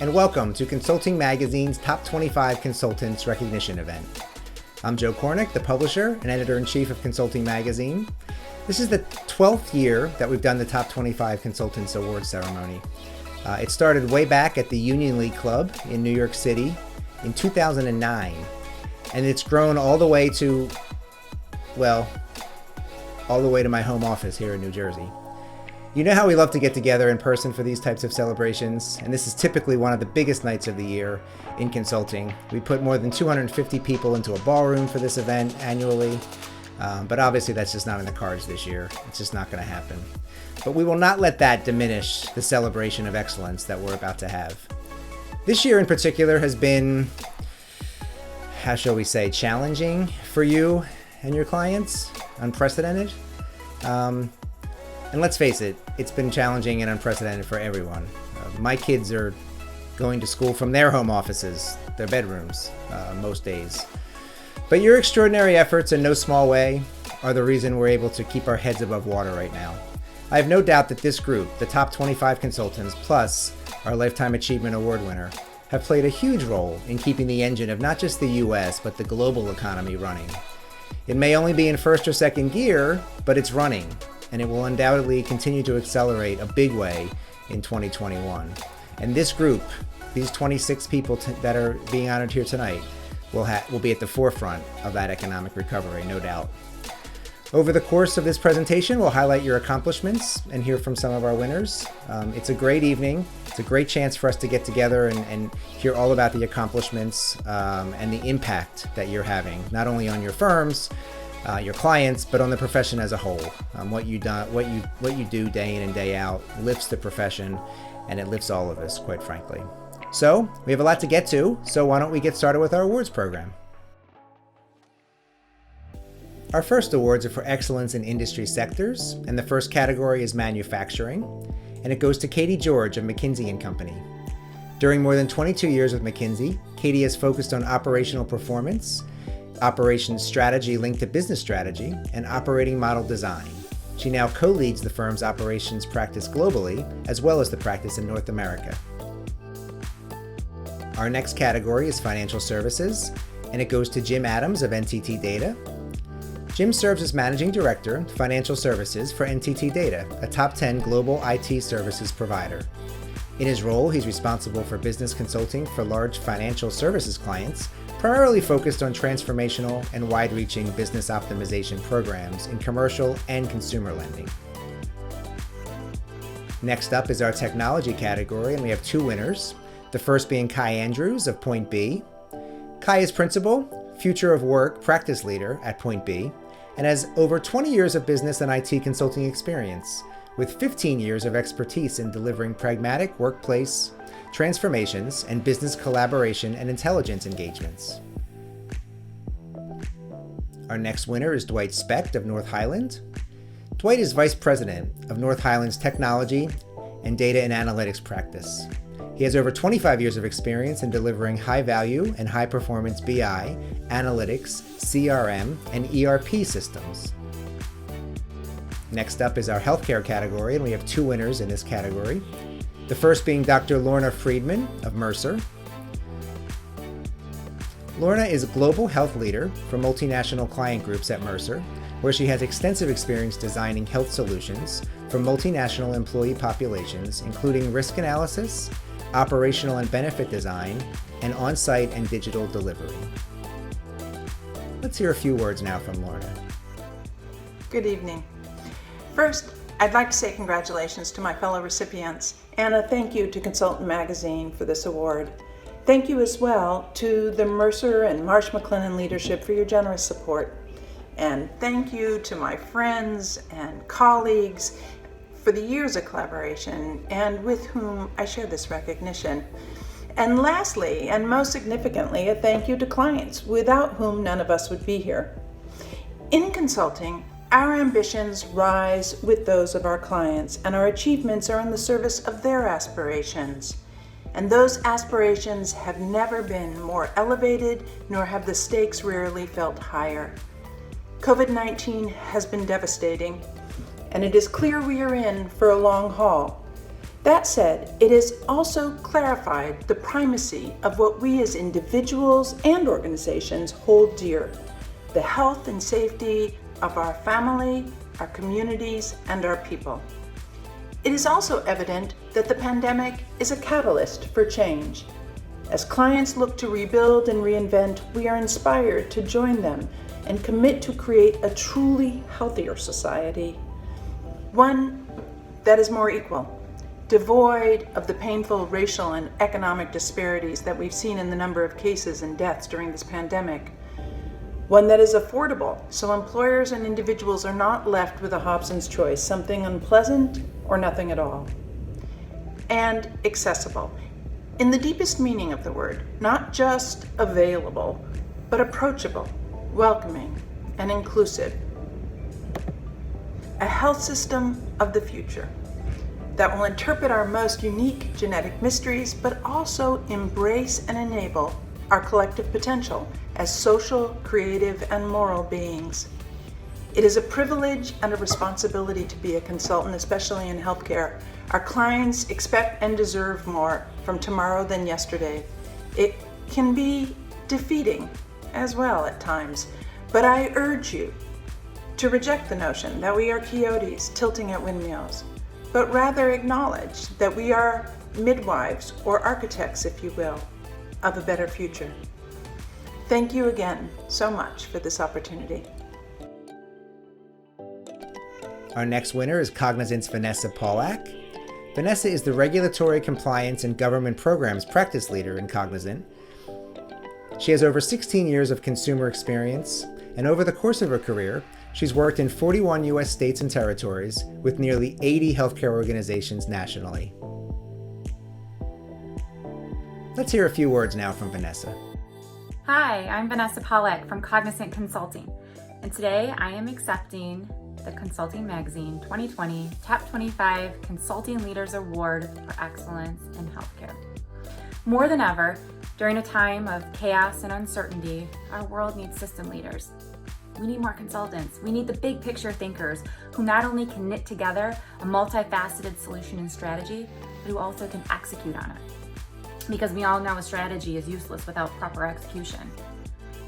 and welcome to Consulting Magazine's Top 25 Consultants Recognition event. I'm Joe Kornick, the publisher and editor-in-chief of Consulting Magazine. This is the 12th year that we've done the Top 25 Consultants Award ceremony. It started way back at the Union League Club in New York City in 2009, and it's grown all the way to my home office here in New Jersey. You know how we love to get together in person for these types of celebrations, and this is typically one of the biggest nights of the year in consulting. We put more than 250 people into a ballroom for this event annually, but obviously that's just not in the cards this year. It's just not going to happen. But we will not let that diminish the celebration of excellence that we're about to have. This year in particular has been, how shall we say, challenging for you and your clients, unprecedented. And let's face it, it's been challenging and unprecedented for everyone. My kids are going to school from their home offices, their bedrooms, most days. But your extraordinary efforts in no small way are the reason we're able to keep our heads above water right now. I have no doubt that this group, the top 25 consultants, plus our Lifetime Achievement Award winner, have played a huge role in keeping the engine of not just the US, but the global economy running. It may only be in first or second gear, but it's running, and it will undoubtedly continue to accelerate a big way in 2021. And this group, these 26 people that are being honored here tonight, will be at the forefront of that economic recovery, no doubt. Over the course of this presentation, we'll highlight your accomplishments and hear from some of our winners. It's a great evening. It's a great chance for us to get together and hear all about the accomplishments and the impact that you're having, not only on your firms, your clients, but on the profession as a whole. What you do day in and day out lifts the profession, and it lifts all of us, quite frankly. So we have a lot to get to, so why don't we get started with our awards program? Our first awards are for excellence in industry sectors, and the first category is manufacturing, and it goes to Katie George of McKinsey & Company. During more than 22 years with McKinsey, Katie has focused on operational performance, operations strategy linked to business strategy, and operating model design. She now co-leads the firm's operations practice globally, as well as the practice in North America. Our next category is financial services, and it goes to Jim Adams of NTT Data. Jim serves as Managing Director, Financial Services for NTT Data, a top 10 global IT services provider. In his role, he's responsible for business consulting for large financial services clients, primarily focused on transformational and wide-reaching business optimization programs in commercial and consumer lending. Next up is our technology category, and we have two winners, the first being Kai Andrews of Point B. Kai is Principal, Future of Work Practice Leader at Point B, and has over 20 years of business and IT consulting experience, with 15 years of expertise in delivering pragmatic workplace transformations and business collaboration and intelligence engagements. Our next winner is Dwight Specht of North Highland. Dwight is Vice President of North Highland's Technology and Data and Analytics practice. He has over 25 years of experience in delivering high-value and high-performance BI, analytics, CRM, and ERP systems. Next up is our healthcare category, and we have two winners in this category. The first being Dr. Lorna Friedman of Mercer. Lorna is a global health leader for multinational client groups at Mercer, where she has extensive experience designing health solutions for multinational employee populations, including risk analysis, operational and benefit design, and on-site and digital delivery. Let's hear a few words now from Lorna. Good evening. First, I'd like to say congratulations to my fellow recipients and a thank you to Consultant Magazine for this award. Thank you as well to the Mercer and Marsh McLennan leadership for your generous support. And thank you to my friends and colleagues for the years of collaboration and with whom I share this recognition. And lastly, and most significantly, a thank you to clients, without whom none of us would be here. In consulting, our ambitions rise with those of our clients, and our achievements are in the service of their aspirations. And those aspirations have never been more elevated, nor have the stakes rarely felt higher. COVID-19 has been devastating, and it is clear we are in for a long haul. That said, it has also clarified the primacy of what we as individuals and organizations hold dear: the health and safety of our family, our communities, and our people. It is also evident that the pandemic is a catalyst for change. As clients look to rebuild and reinvent, we are inspired to join them and commit to create a truly healthier society, one that is more equal, devoid of the painful racial and economic disparities that we've seen in the number of cases and deaths during this pandemic, one that is affordable so employers and individuals are not left with a Hobson's choice, something unpleasant or nothing at all, and accessible in the deepest meaning of the word, not just available, but approachable, welcoming, and inclusive. A health system of the future that will interpret our most unique genetic mysteries, but also embrace and enable our collective potential as social, creative, and moral beings. It is a privilege and a responsibility to be a consultant, especially in healthcare. Our clients expect and deserve more from tomorrow than yesterday. It can be defeating as well at times, but I urge you to reject the notion that we are coyotes tilting at windmills, but rather acknowledge that we are midwives or architects, if you will, of a better future. Thank you again so much for this opportunity. Our next winner is Cognizant's Vanessa Paulak. Vanessa is the Regulatory Compliance and Government Programs Practice Leader in Cognizant. She has over 16 years of consumer experience, and over the course of her career, she's worked in 41 U.S. states and territories with nearly 80 healthcare organizations nationally. Let's hear a few words now from Vanessa. Hi, I'm Vanessa Paulak from Cognizant Consulting, and today I am accepting the Consulting Magazine 2020 Top 25 Consulting Leaders Award for Excellence in Healthcare. More than ever, during a time of chaos and uncertainty, our world needs system leaders. We need more consultants. We need the big picture thinkers who not only can knit together a multifaceted solution and strategy, but who also can execute on it. Because we all know a strategy is useless without proper execution.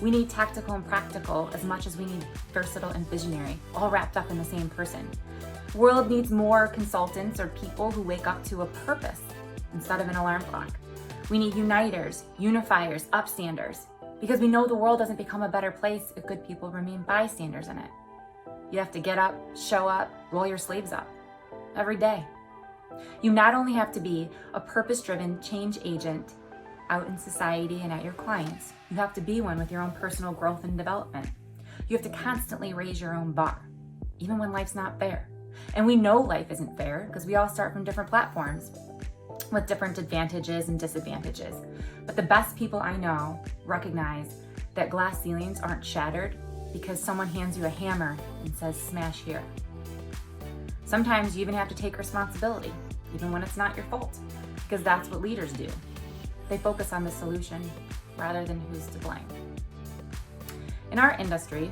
We need tactical and practical as much as we need versatile and visionary, all wrapped up in the same person. The world needs more consultants or people who wake up to a purpose instead of an alarm clock. We need uniters, unifiers, upstanders, because we know the world doesn't become a better place if good people remain bystanders in it. You have to get up, show up, roll your sleeves up every day. You not only have to be a purpose-driven change agent out in society and at your clients, you have to be one with your own personal growth and development. You have to constantly raise your own bar, even when life's not fair. And we know life isn't fair because we all start from different platforms with different advantages and disadvantages. But the best people I know recognize that glass ceilings aren't shattered because someone hands you a hammer and says, smash here. Sometimes you even have to take responsibility, even when it's not your fault, because that's what leaders do. They focus on the solution rather than who's to blame. In our industry,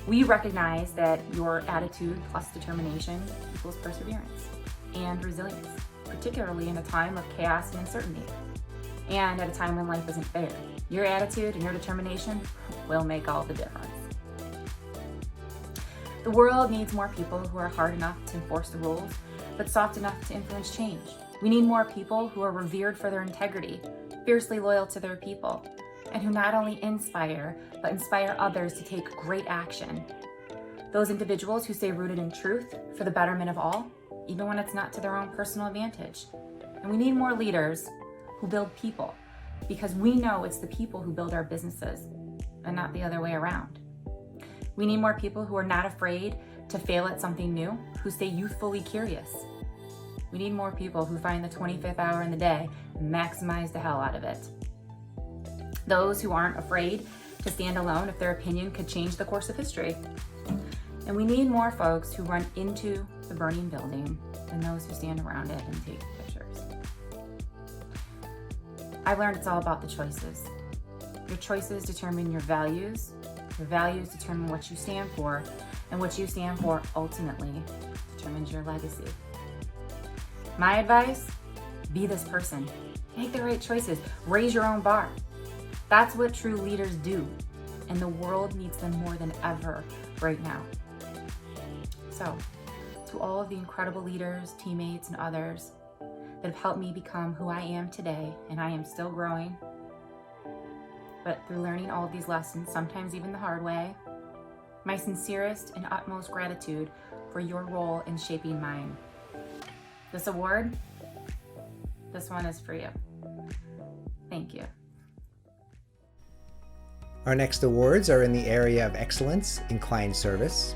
we recognize that your attitude plus determination equals perseverance and resilience, particularly in a time of chaos and uncertainty, and at a time when life isn't fair. Your attitude and your determination will make all the difference. The world needs more people who are hard enough to enforce the rules, but soft enough to influence change. We need more people who are revered for their integrity, fiercely loyal to their people, and who not only inspire, but inspire others to take great action. Those individuals who stay rooted in truth for the betterment of all, even when it's not to their own personal advantage. And we need more leaders who build people, because we know it's the people who build our businesses and not the other way around. We need more people who are not afraid to fail at something new, who stay youthfully curious. We need more people who find the 25th hour in the day and maximize the hell out of it. Those who aren't afraid to stand alone if their opinion could change the course of history. And we need more folks who run into the burning building than those who stand around it and take pictures. I've learned it's all about the choices. Your choices determine your values determine what you stand for, and what you stand for ultimately determines your legacy. My advice, Be this person. Make the right choices. Raise your own bar. That's what true leaders do. And the world needs them more than ever right now. So, to all of the incredible leaders, teammates, and others that have helped me become who I am today, and I am still growing, but through learning all of these lessons, sometimes even the hard way, my sincerest and utmost gratitude for your role in shaping mine. This award, this one is for you. Thank you. Our next awards are in the area of excellence in client service.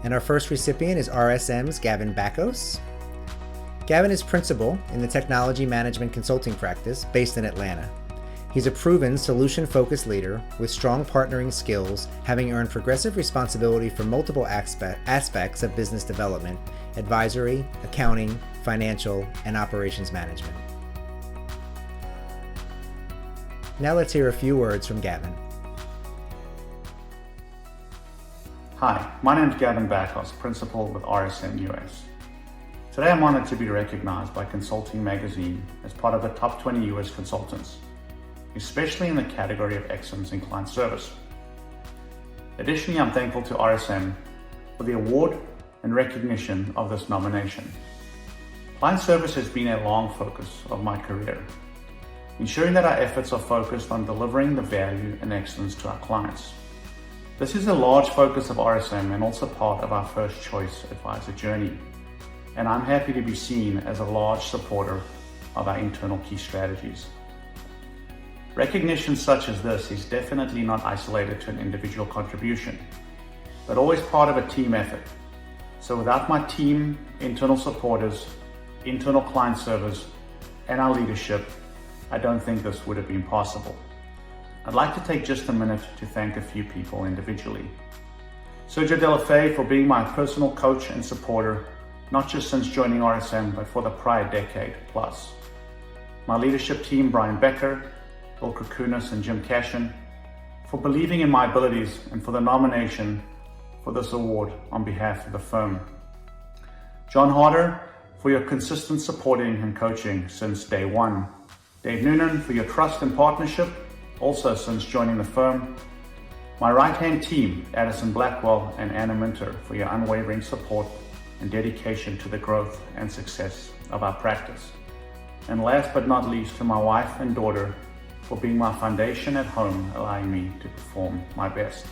And our first recipient is RSM's Gavin Bakos. Gavin is principal in the technology management consulting practice based in Atlanta. He's a proven solution-focused leader with strong partnering skills, having earned progressive responsibility for multiple aspects of business development, advisory, accounting, financial, and operations management. Now let's hear a few words from Gavin. Hi, my name is Gavin Bakos, Principal with RSM US. Today I'm honored to be recognized by Consulting Magazine as part of the top 20 US consultants, especially in the category of excellence in client service. Additionally, I'm thankful to RSM for the award and recognition of this nomination. Client service has been a long focus of my career, ensuring that our efforts are focused on delivering the value and excellence to our clients. This is a large focus of RSM and also part of our First Choice Advisor journey, and I'm happy to be seen as a large supporter of our internal key strategies. Recognition such as this is definitely not isolated to an individual contribution, but always part of a team effort. So without my team, internal supporters, internal client service, and our leadership, I don't think this would have been possible. I'd like to take just a minute to thank a few people individually. Sergio Della Fei for being my personal coach and supporter, not just since joining RSM, but for the prior decade plus. My leadership team, Brian Becker, Bill Krakunas, and Jim Cashin, for believing in my abilities and for the nomination for this award on behalf of the firm. John Harder, for your consistent supporting and coaching since day one. Dave Noonan, for your trust and partnership, also since joining the firm. My right-hand team, Addison Blackwell and Anna Minter, for your unwavering support and dedication to the growth and success of our practice. And last but not least, to my wife and daughter, for being my foundation at home, allowing me to perform my best.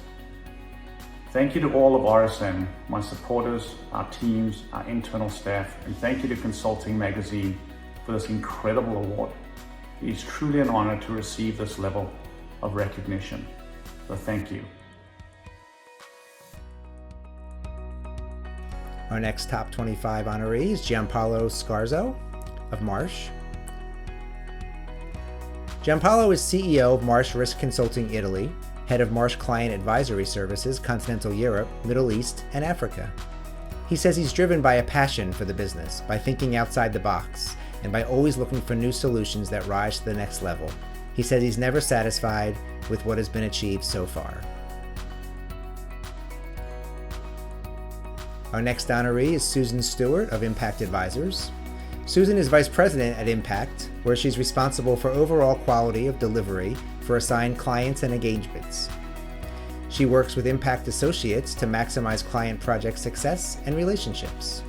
Thank you to all of RSM, my supporters, our teams, our internal staff, and thank you to Consulting Magazine for this incredible award. It is truly an honor to receive this level of recognition. So thank you. Our next top 25 honoree is Giampaolo Scarzo of Marsh. Giampaolo is CEO of Marsh Risk Consulting Italy, head of Marsh Client Advisory Services, Continental Europe, Middle East, and Africa. He says he's driven by a passion for the business, by thinking outside the box, and by always looking for new solutions that rise to the next level. He says he's never satisfied with what has been achieved so far. Our next honoree is Susan Stewart of Impact Advisors. Susan is Vice President at Impact, where she's responsible for overall quality of delivery for assigned clients and engagements. She works with Impact Associates to maximize client project success and relationships.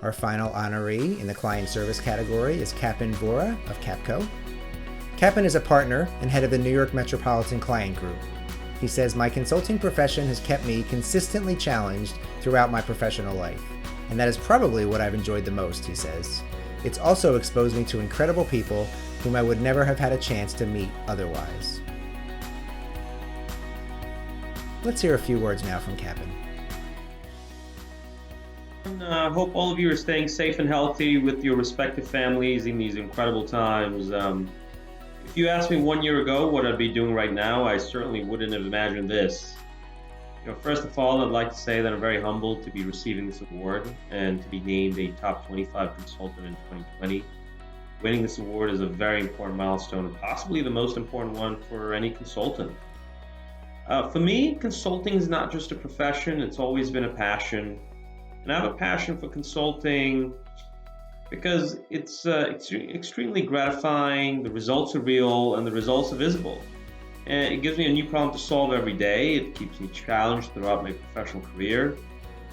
Our final honoree in the client service category is Kapin Vora of Capco. Kapin is a partner and head of the New York Metropolitan Client Group. He says, my consulting profession has kept me consistently challenged throughout my professional life, and that is probably what I've enjoyed the most, he says. It's also exposed me to incredible people whom I would never have had a chance to meet otherwise. Let's hear a few words now from Kapin. I hope all of you are staying safe and healthy with your respective families in these incredible times. If you asked me 1 year ago what I'd be doing right now, I certainly wouldn't have imagined this. First of all, I'd like to say that I'm very humbled to be receiving this award and to be named a top 25 consultant in 2020. Winning this award is a very important milestone and possibly the most important one for any consultant. For me, consulting is not just a profession, it's always been a passion. And I have a passion for consulting because it's extremely gratifying, the results are real, and the results are visible. And it gives me a new problem to solve every day. It keeps me challenged throughout my professional career.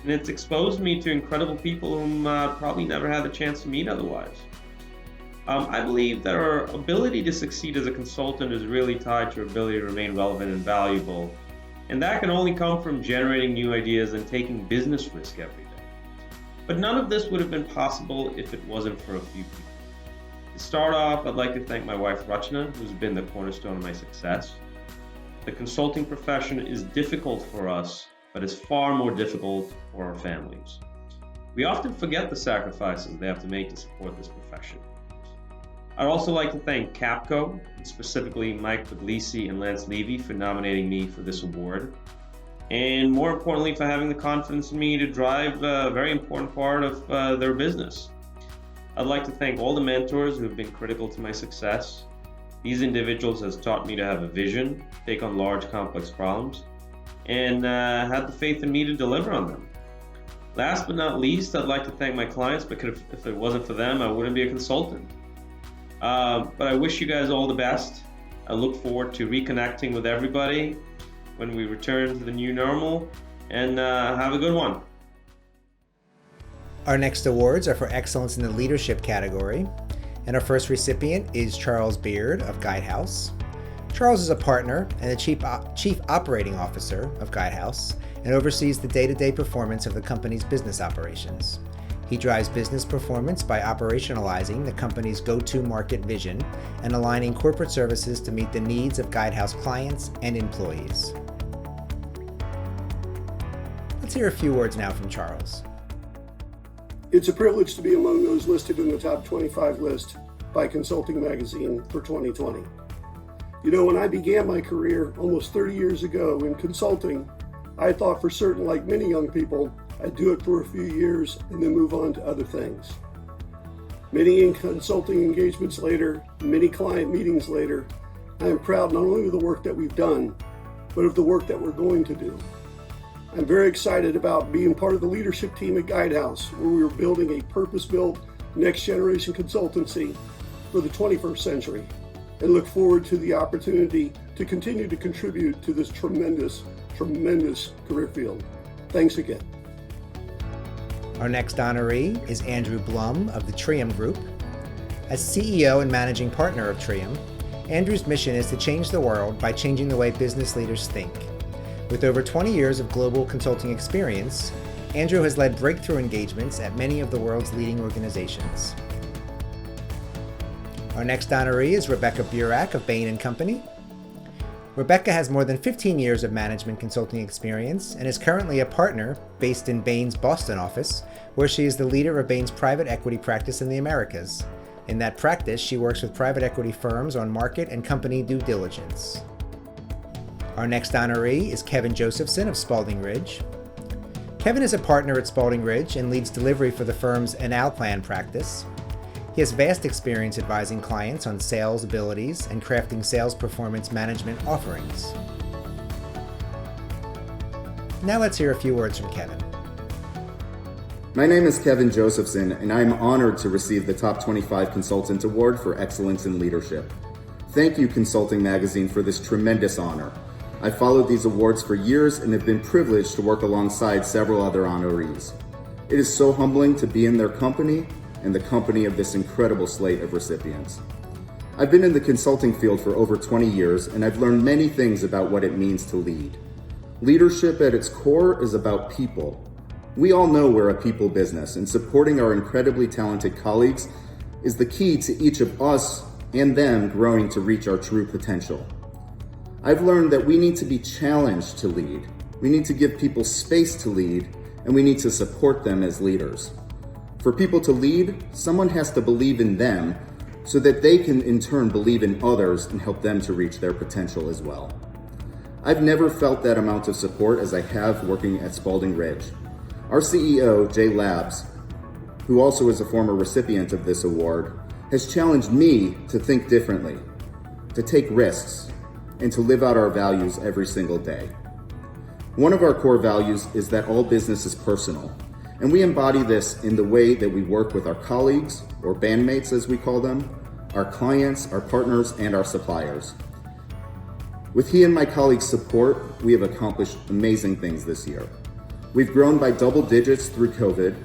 And it's exposed me to incredible people whom probably never had the chance to meet otherwise. I believe that our ability to succeed as a consultant is really tied to our ability to remain relevant and valuable. And that can only come from generating new ideas and taking business risk every day. But none of this would have been possible if it wasn't for a few people. To start off, I'd like to thank my wife Rachna, who's been the cornerstone of my success. The consulting profession is difficult for us, but is far more difficult for our families. We often forget the sacrifices they have to make to support this profession. I'd also like to thank Capco, and specifically Mike Puglisi and Lance Levy for nominating me for this award, and more importantly for having the confidence in me to drive a very important part of their business. I'd like to thank all the mentors who have been critical to my success. These individuals have taught me to have a vision, take on large complex problems, and had the faith in me to deliver on them. Last but not least, I'd like to thank my clients, because if it wasn't for them, I wouldn't be a consultant. But I wish you guys all the best. I look forward to reconnecting with everybody when we return to the new normal, and have a good one. Our next awards are for excellence in the leadership category, and our first recipient is Charles Beard of Guidehouse. Charles is a partner and the Chief Operating Officer of Guidehouse and oversees the day-to-day performance of the company's business operations. He drives business performance by operationalizing the company's go-to-market vision and aligning corporate services to meet the needs of Guidehouse clients and employees. Let's hear a few words now from Charles. It's a privilege to be among those listed in the top 25 list by Consulting Magazine for 2020. You know, when I began my career almost 30 years ago in consulting, I thought for certain, like many young people, I'd do it for a few years and then move on to other things. Many consulting engagements later, many client meetings later, I am proud not only of the work that we've done, but of the work that we're going to do. I'm very excited about being part of the leadership team at Guidehouse, where we are building a purpose-built next-generation consultancy for the 21st century, and look forward to the opportunity to continue to contribute to this tremendous career field. Thanks again. Our next honoree is Andrew Blum of the Trium Group. As CEO and managing partner of Trium, Andrew's mission is to change the world by changing the way business leaders think. With over 20 years of global consulting experience, Andrew has led breakthrough engagements at many of the world's leading organizations. Our next honoree is Rebecca Burak of Bain & Company. Rebecca has more than 15 years of management consulting experience and is currently a partner based in Bain's Boston office, where she is the leader of Bain's private equity practice in the Americas. In that practice, she works with private equity firms on market and company due diligence. Our next honoree is Kevin Josephson of Spalding Ridge. Kevin is a partner at Spalding Ridge and leads delivery for the firm's Analplan practice. He has vast experience advising clients on sales abilities and crafting sales performance management offerings. Now let's hear a few words from Kevin. My name is Kevin Josephson, and I am honored to receive the Top 25 Consultant Award for Excellence in Leadership. Thank you, Consulting Magazine, for this tremendous honor. I followed these awards for years and have been privileged to work alongside several other honorees. It is so humbling to be in their company and the company of this incredible slate of recipients. I've been in the consulting field for over 20 years, and I've learned many things about what it means to lead. Leadership at its core is about people. We all know we're a people business, and supporting our incredibly talented colleagues is the key to each of us and them growing to reach our true potential. I've learned that we need to be challenged to lead. We need to give people space to lead, and we need to support them as leaders. For people to lead, someone has to believe in them so that they can in turn believe in others and help them to reach their potential as well. I've never felt that amount of support as I have working at Spalding Ridge. Our CEO, Jay Labs, who also is a former recipient of this award, has challenged me to think differently, to take risks, and to live out our values every single day. One of our core values is that all business is personal, And we embody this in the way that we work with our colleagues, or bandmates as we call them, our clients, our partners, and our suppliers. With he and my colleagues' support, we have accomplished amazing things this year. We've grown by double digits through COVID.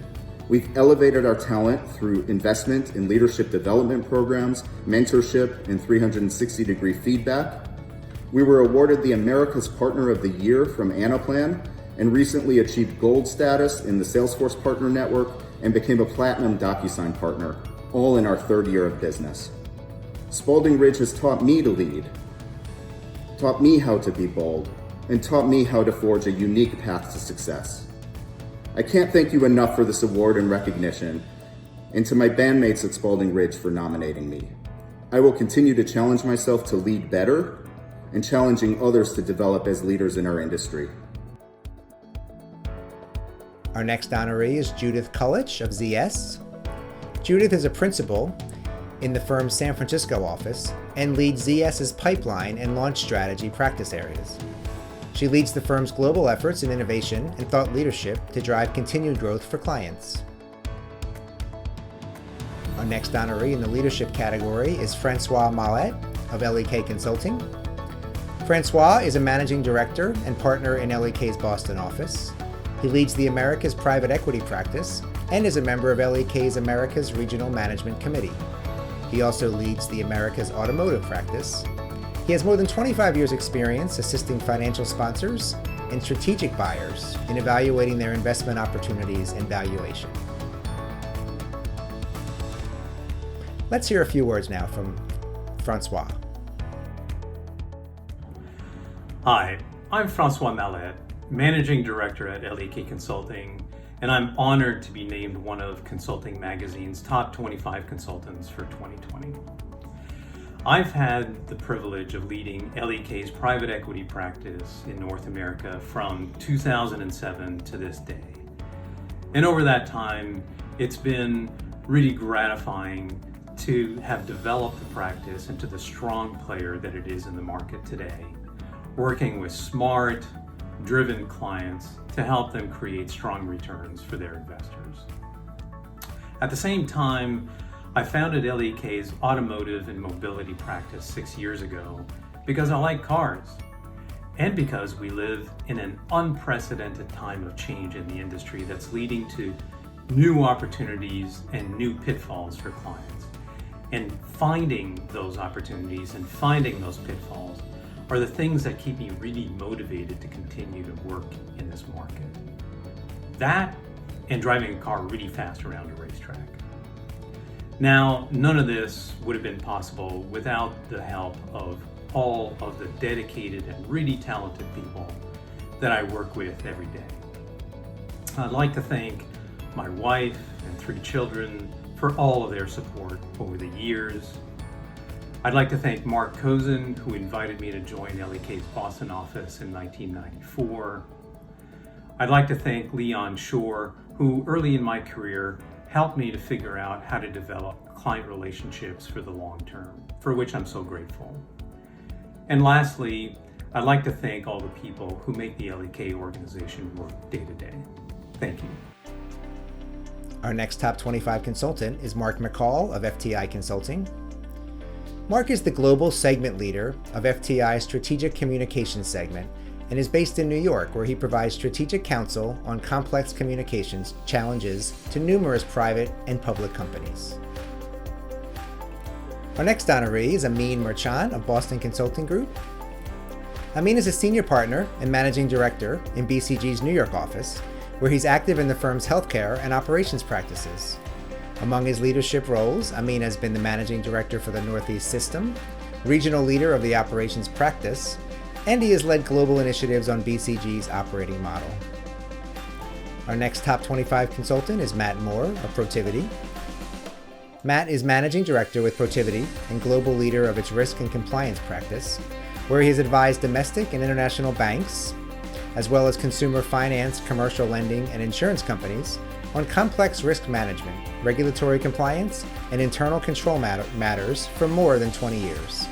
We've elevated our talent through investment in leadership development programs, mentorship, and 360-degree feedback. We were awarded the America's Partner of the Year from Anaplan and recently achieved gold status in the Salesforce Partner Network and became a platinum DocuSign partner, all in our third year of business. Spaulding Ridge has taught me to lead, taught me how to be bold, and taught me how to forge a unique path to success. I can't thank you enough for this award and recognition, and to my bandmates at Spaulding Ridge for nominating me. I will continue to challenge myself to lead better and challenging others to develop as leaders in our industry. Our next honoree is Judith Kulich of ZS. Judith is a principal in the firm's San Francisco office and leads ZS's pipeline and launch strategy practice areas. She leads the firm's global efforts in innovation and thought leadership to drive continued growth for clients. Our next honoree in the leadership category is Francois Mallet of LEK Consulting. Francois is a managing director and partner in LEK's Boston office. He leads the Americas Private Equity practice and is a member of LEK's Americas Regional Management Committee. He also leads the Americas Automotive practice. He has more than 25 years' experience assisting financial sponsors and strategic buyers in evaluating their investment opportunities and valuation. Let's hear a few words now from Francois. Hi, I'm Francois Mallet, Managing Director at LEK Consulting, and I'm honored to be named one of Consulting Magazine's top 25 consultants for 2020. I've had the privilege of leading LEK's private equity practice in North America from 2007 to this day. And over that time, it's been really gratifying to have developed the practice into the strong player that it is in the market today, working with smart, driven clients to help them create strong returns for their investors. At the same time, I founded LEK's automotive and mobility practice 6 years ago because I like cars and because we live in an unprecedented time of change in the industry that's leading to new opportunities and new pitfalls for clients. And finding those opportunities and finding those pitfalls are the things that keep me really motivated to continue to work in this market. That and driving a car really fast around a racetrack. Now, none of this would have been possible without the help of all of the dedicated and really talented people that I work with every day. I'd like to thank my wife and 3 children for all of their support over the years. I'd like to thank Mark Kozin, who invited me to join LEK's Boston office in 1994. I'd like to thank Leon Shore, who early in my career helped me to figure out how to develop client relationships for the long term, for which I'm so grateful. And lastly, I'd like to thank all the people who make the LEK organization work day to day. Thank you. Our next top 25 consultant is Mark McCall of FTI Consulting. Mark is the global segment leader of FTI's Strategic Communications segment and is based in New York, where he provides strategic counsel on complex communications challenges to numerous private and public companies. Our next honoree is Amin Merchant of Boston Consulting Group. Amin is a senior partner and managing director in BCG's New York office, where he's active in the firm's healthcare and operations practices. Among his leadership roles, Amin has been the managing director for the Northeast System, regional leader of the operations practice, and he has led global initiatives on BCG's operating model. Our next top 25 consultant is Matt Moore of Protiviti. Matt is managing director with Protiviti and global leader of its risk and compliance practice, where he has advised domestic and international banks, as well as consumer finance, commercial lending, and insurance companies on complex risk management, regulatory compliance, and internal control matters for more than 20 years.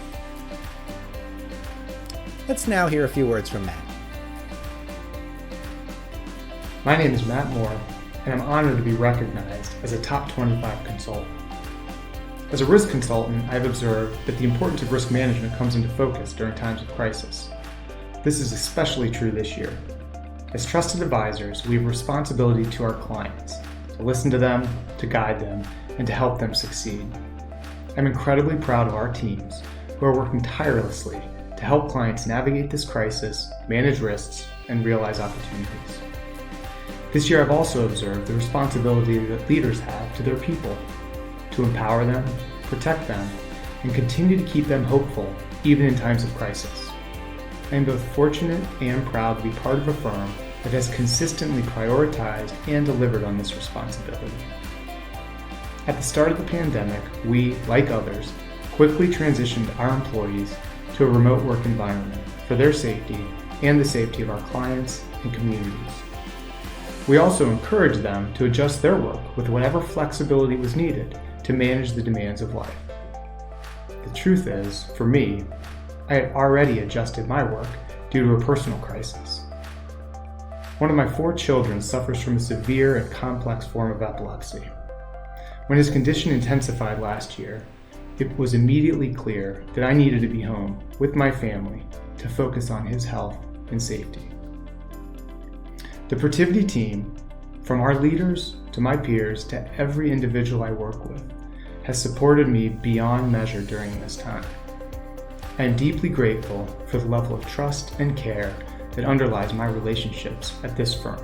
Let's now hear a few words from Matt. My name is Matt Moore. and I'm honored to be recognized as a top 25 consultant. As a risk consultant, I've observed that the importance of risk management comes into focus during times of crisis. This is especially true this year. As trusted advisors, we have a responsibility to our clients, to listen to them, to guide them, and to help them succeed. I'm incredibly proud of our teams who are working tirelessly to help clients navigate this crisis, manage risks, and realize opportunities. This year I've also observed the responsibility that leaders have to their people, to empower them, protect them, and continue to keep them hopeful even in times of crisis. I am both fortunate and proud to be part of a firm that has consistently prioritized and delivered on this responsibility. At the start of the pandemic, we, like others, quickly transitioned our employees to a remote work environment for their safety and the safety of our clients and communities. We also encouraged them to adjust their work with whatever flexibility was needed to manage the demands of life. The truth is, for me, I had already adjusted my work due to a personal crisis. One of my 4 children suffers from a severe and complex form of epilepsy. When his condition intensified last year, it was immediately clear that I needed to be home with my family to focus on his health and safety. The Protiviti team, from our leaders to my peers to every individual I work with, has supported me beyond measure during this time. I am deeply grateful for the level of trust and care that underlies my relationships at this firm.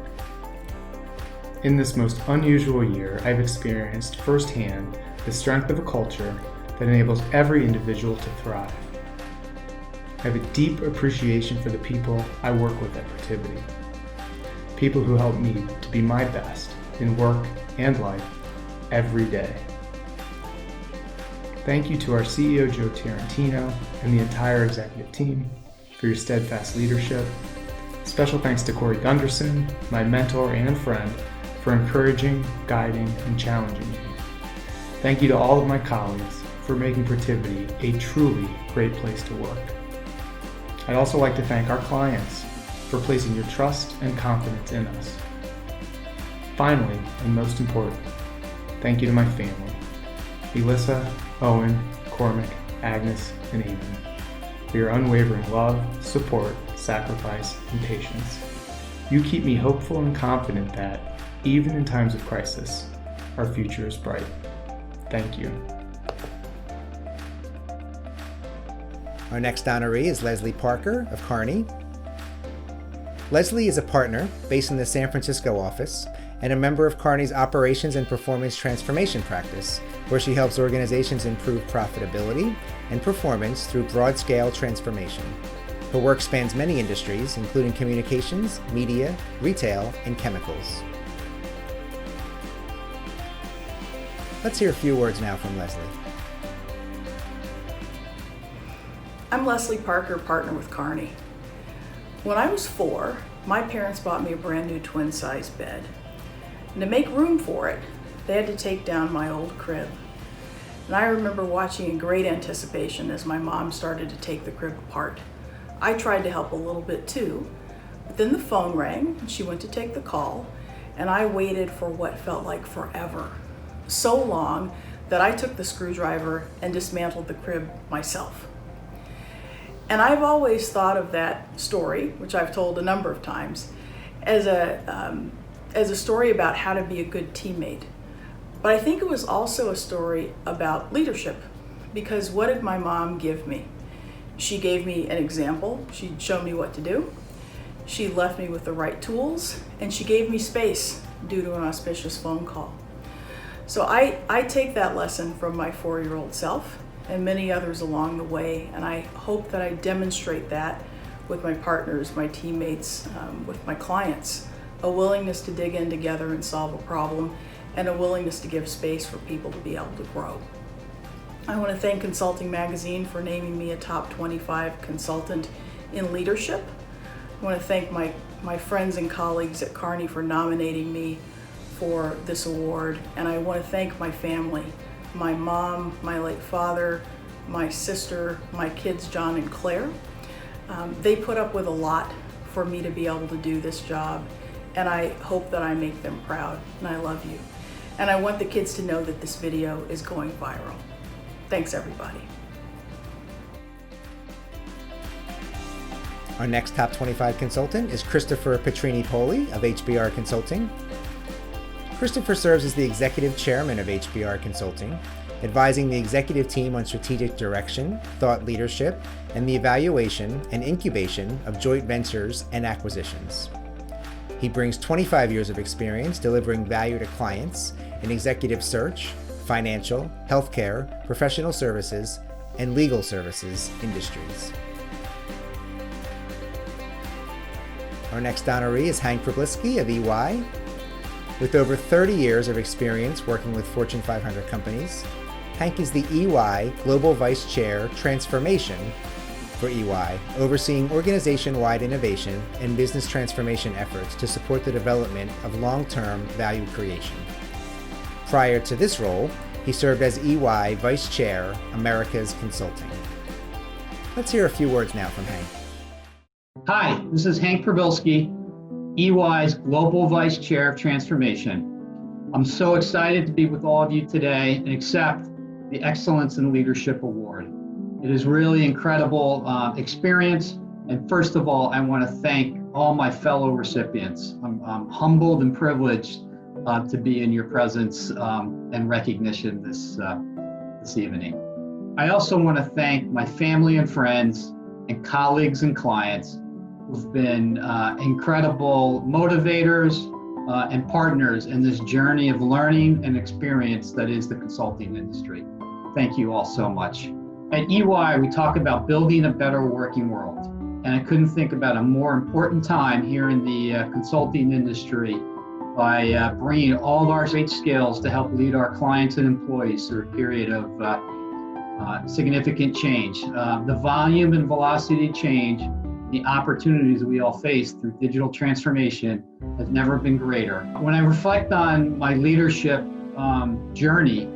In this most unusual year, I've experienced firsthand the strength of a culture that enables every individual to thrive. I have a deep appreciation for the people I work with at Protiviti, people who help me to be my best in work and life every day. Thank you to our CEO, Joe Tarantino, and the entire executive team for your steadfast leadership. Special thanks to Corey Gunderson, my mentor and friend, for encouraging, guiding, and challenging me. Thank you to all of my colleagues for making Protiviti a truly great place to work. I'd also like to thank our clients for placing your trust and confidence in us. Finally, and most important, thank you to my family, Elissa, Owen, Cormac, Agnes, and Aiden, for your unwavering love, support, sacrifice, and patience. You keep me hopeful and confident that, even in times of crisis, our future is bright. Thank you. Our next honoree is Leslie Parker of Kearney. Leslie is a partner based in the San Francisco office and a member of Kearney's Operations and Performance Transformation practice, where she helps organizations improve profitability and performance through broad-scale transformation. Her work spans many industries, including communications, media, retail, and chemicals. Let's hear a few words now from Leslie. I'm Leslie Parker, partner with Kearney. When I was 4, my parents bought me a brand new twin-size bed. And to make room for it, they had to take down my old crib. And I remember watching in great anticipation as my mom started to take the crib apart. I tried to help a little bit too, but then the phone rang and she went to take the call, and I waited for what felt like forever. So long that I took the screwdriver and dismantled the crib myself. And I've always thought of that story, which I've told a number of times, as a story about how to be a good teammate. But I think it was also a story about leadership, because what did my mom give me? She gave me an example. She showed me what to do. She left me with the right tools, and she gave me space due to an auspicious phone call. So I take that lesson from my 4-year-old self and many others along the way, and I hope that I demonstrate that with my partners, my teammates, with my clients. A willingness to dig in together and solve a problem, and a willingness to give space for people to be able to grow. I want to thank Consulting Magazine for naming me a top 25 consultant in leadership. I want to thank my friends and colleagues at Kearney for nominating me for this award, and I want to thank my family, my mom, my late father, my sister, my kids John and Claire. They put up with a lot for me to be able to do this job, and I hope that I make them proud, and I love you. And I want the kids to know that this video is going viral. Thanks, everybody. Our next Top 25 consultant is Christopher Petrini-Poli of HBR Consulting. Christopher serves as the Executive Chairman of HBR Consulting, advising the executive team on strategic direction, thought leadership, and the evaluation and incubation of joint ventures and acquisitions. He brings 25 years of experience delivering value to clients in executive search, financial, healthcare, professional services, and legal services industries. Our next honoree is Hank Problisky of EY. With over 30 years of experience working with Fortune 500 companies, Hank is the EY Global Vice Chair Transformation for EY, overseeing organization-wide innovation and business transformation efforts to support the development of long-term value creation. Prior to this role, he served as EY Vice Chair, Americas Consulting. Let's hear a few words now from Hank. Hi, this is Hank Problisky, EY's Global Vice Chair of Transformation. I'm so excited to be with all of you today and accept the Excellence in Leadership Award. It is really incredible experience. And first of all, I want to thank all my fellow recipients. I'm humbled and privileged to be in your presence and recognition this evening. I also want to thank my family and friends and colleagues and clients who've been incredible motivators and partners in this journey of learning and experience that is the consulting industry. Thank you all so much. At EY, we talk about building a better working world. And I couldn't think about a more important time here in the consulting industry by bringing all of our great skills to help lead our clients and employees through a period of significant change. The volume and velocity of change, the opportunities we all face through digital transformation has never been greater. When I reflect on my leadership journey,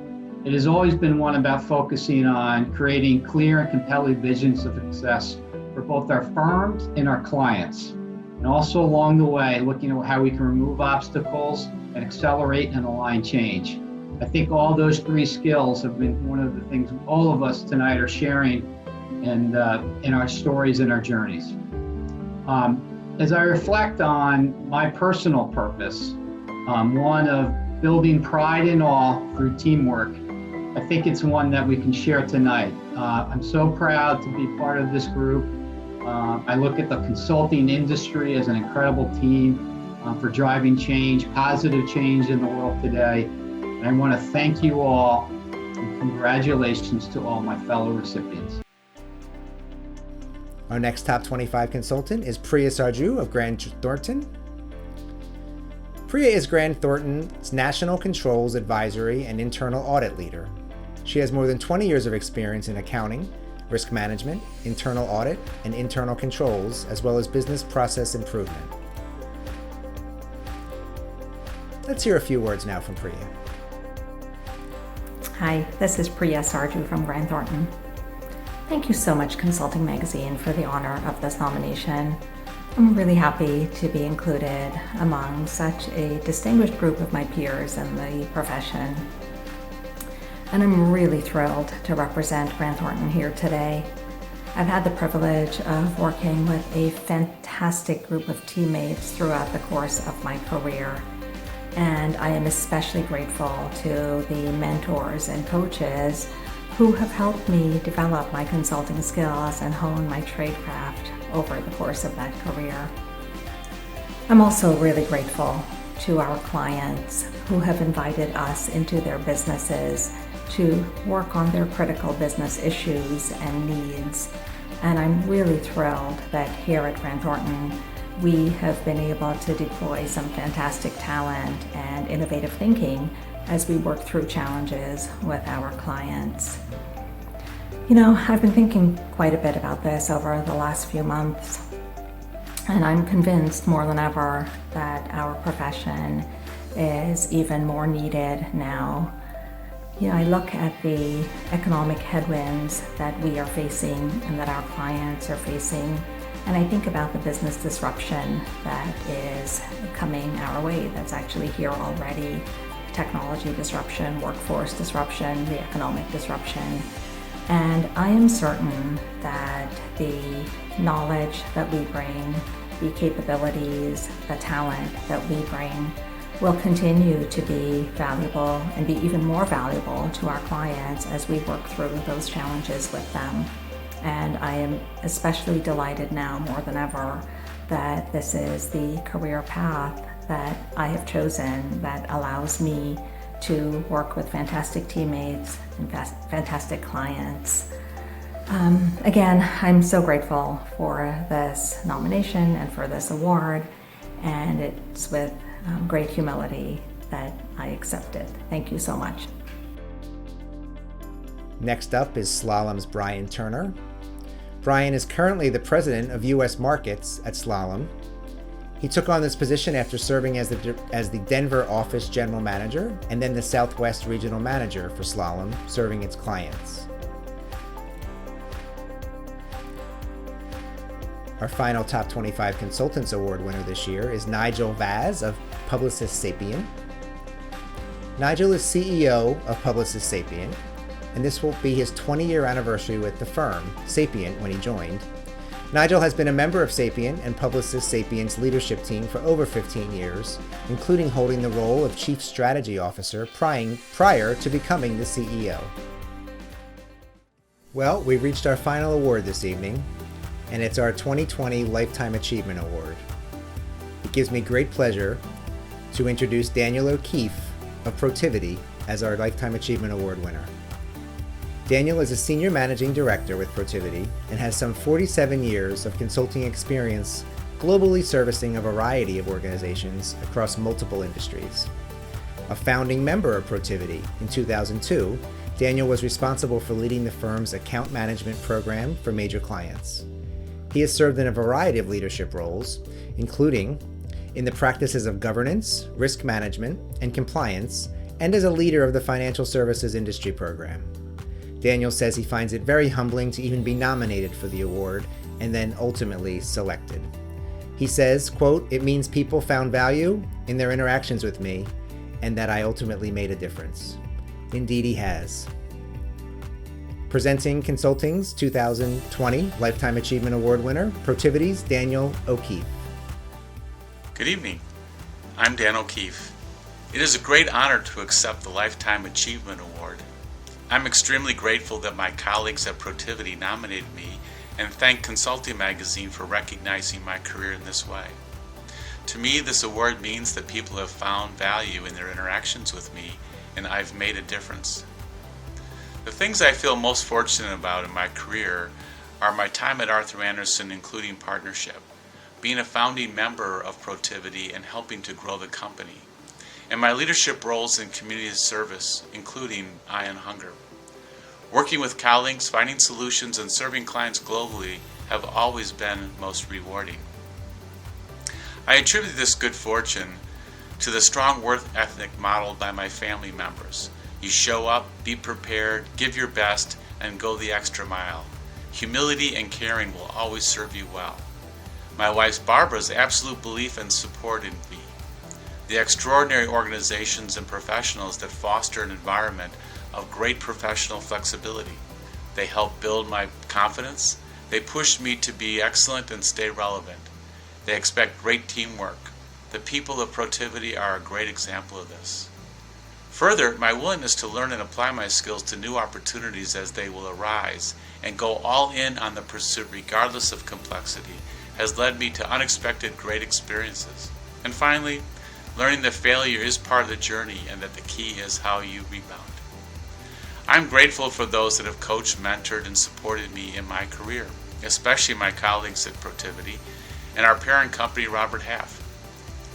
it has always been one about focusing on creating clear and compelling visions of success for both our firms and our clients. And also along the way, looking at how we can remove obstacles and accelerate and align change. I think all those three skills have been one of the things all of us tonight are sharing and in our stories and our journeys. As I reflect on my personal purpose, one of building pride in all through teamwork, I think it's one that we can share tonight. I'm so proud to be part of this group. I look at the consulting industry as an incredible team for driving change, positive change in the world today. And I want to thank you all and congratulations to all my fellow recipients. Our next Top 25 consultant is Priya Sarju of Grant Thornton. Priya is Grant Thornton's National Controls Advisory and Internal Audit Leader. She has more than 20 years of experience in accounting, risk management, internal audit, and internal controls, as well as business process improvement. Let's hear a few words now from Priya. Hi, this is Priya Sarju from Grant Thornton. Thank you so much, Consulting Magazine, for the honor of this nomination. I'm really happy to be included among such a distinguished group of my peers in the profession. And I'm really thrilled to represent Grant Thornton here today. I've had the privilege of working with a fantastic group of teammates throughout the course of my career. And I am especially grateful to the mentors and coaches who have helped me develop my consulting skills and hone my tradecraft over the course of that career. I'm also really grateful to our clients who have invited us into their businesses to work on their critical business issues and needs. And I'm really thrilled that here at Grant Thornton, we have been able to deploy some fantastic talent and innovative thinking as we work through challenges with our clients. You know, I've been thinking quite a bit about this over the last few months, and I'm convinced more than ever that our profession is even more needed now. You know, I look at the economic headwinds that we are facing and that our clients are facing, And I think about the business disruption that is coming our way, that's actually here already. Technology disruption, workforce disruption, the economic disruption. And I am certain that the knowledge that we bring, the capabilities, the talent that we bring will continue to be valuable and be even more valuable to our clients as we work through those challenges with them. And I am especially delighted now more than ever that this is the career path that I have chosen that allows me to work with fantastic teammates and fantastic clients. Again, I'm so grateful for this nomination and for this award, and it's with great humility that I accept it. Thank you so much. Next up is Slalom's Brian Turner. Brian is currently the president of U.S. markets at Slalom. He took on this position after serving as the Denver office general manager and then the Southwest regional manager for Slalom, serving its clients. Our final Top 25 Consultants Award winner this year is Nigel Vaz of Publicis Sapient. Nigel is CEO of Publicis Sapient, and this will be his 20-year anniversary with the firm, Sapient, when he joined. Nigel has been a member of Sapient and Publicis Sapient's leadership team for over 15 years, including holding the role of Chief Strategy Officer prior to becoming the CEO. Well, we've reached our final award this evening, and it's our 2020 Lifetime Achievement Award. It gives me great pleasure to introduce Daniel O'Keefe of Protiviti as our Lifetime Achievement Award winner. Daniel is a Senior Managing Director with Protiviti and has some 47 years of consulting experience globally servicing a variety of organizations across multiple industries. A founding member of Protiviti in 2002, Daniel was responsible for leading the firm's account management program for major clients. He has served in a variety of leadership roles, including in the practices of governance, risk management, and compliance, and as a leader of the financial services industry program. Daniel says he finds it very humbling to even be nominated for the award and then ultimately selected. He says, quote, "It means people found value in their interactions with me and that I ultimately made a difference." Indeed he has. Presenting Consulting's 2020 Lifetime Achievement Award winner, Protiviti's Daniel O'Keefe. Good evening. I'm Dan O'Keefe. It is a great honor to accept the Lifetime Achievement Award. I'm extremely grateful that my colleagues at Protiviti nominated me and thank Consulting Magazine for recognizing my career in this way. To me, this award means that people have found value in their interactions with me and I've made a difference. The things I feel most fortunate about in my career are my time at Arthur Andersen, including partnership, being a founding member of Protiviti and helping to grow the company, and my leadership roles in community service, including Iron Hunger. Working with colleagues, finding solutions, and serving clients globally have always been most rewarding. I attribute this good fortune to the strong work ethic modeled by my family members. You show up, be prepared, give your best, and go the extra mile. Humility and caring will always serve you well. My wife Barbara's absolute belief and support in me. The extraordinary organizations and professionals that foster an environment of great professional flexibility. They help build my confidence. They push me to be excellent and stay relevant. They expect great teamwork. The people of Protiviti are a great example of this. Further, my willingness to learn and apply my skills to new opportunities as they will arise and go all in on the pursuit regardless of complexity has led me to unexpected great experiences. And finally, learning that failure is part of the journey and that the key is how you rebound. I'm grateful for those that have coached, mentored, and supported me in my career, especially my colleagues at Protiviti and our parent company, Robert Half.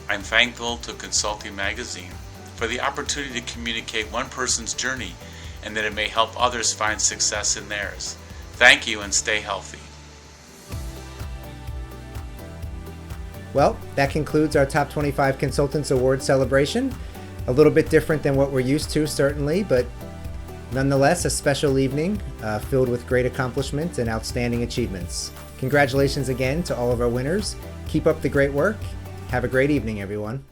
I'm thankful to Consulting Magazine for the opportunity to communicate one person's journey and that it may help others find success in theirs. Thank you and stay healthy. Well, that concludes our Top 25 Consultants Award celebration. A little bit different than what we're used to, certainly, but nonetheless, a special evening filled with great accomplishments and outstanding achievements. Congratulations again to all of our winners. Keep up the great work. Have a great evening, everyone.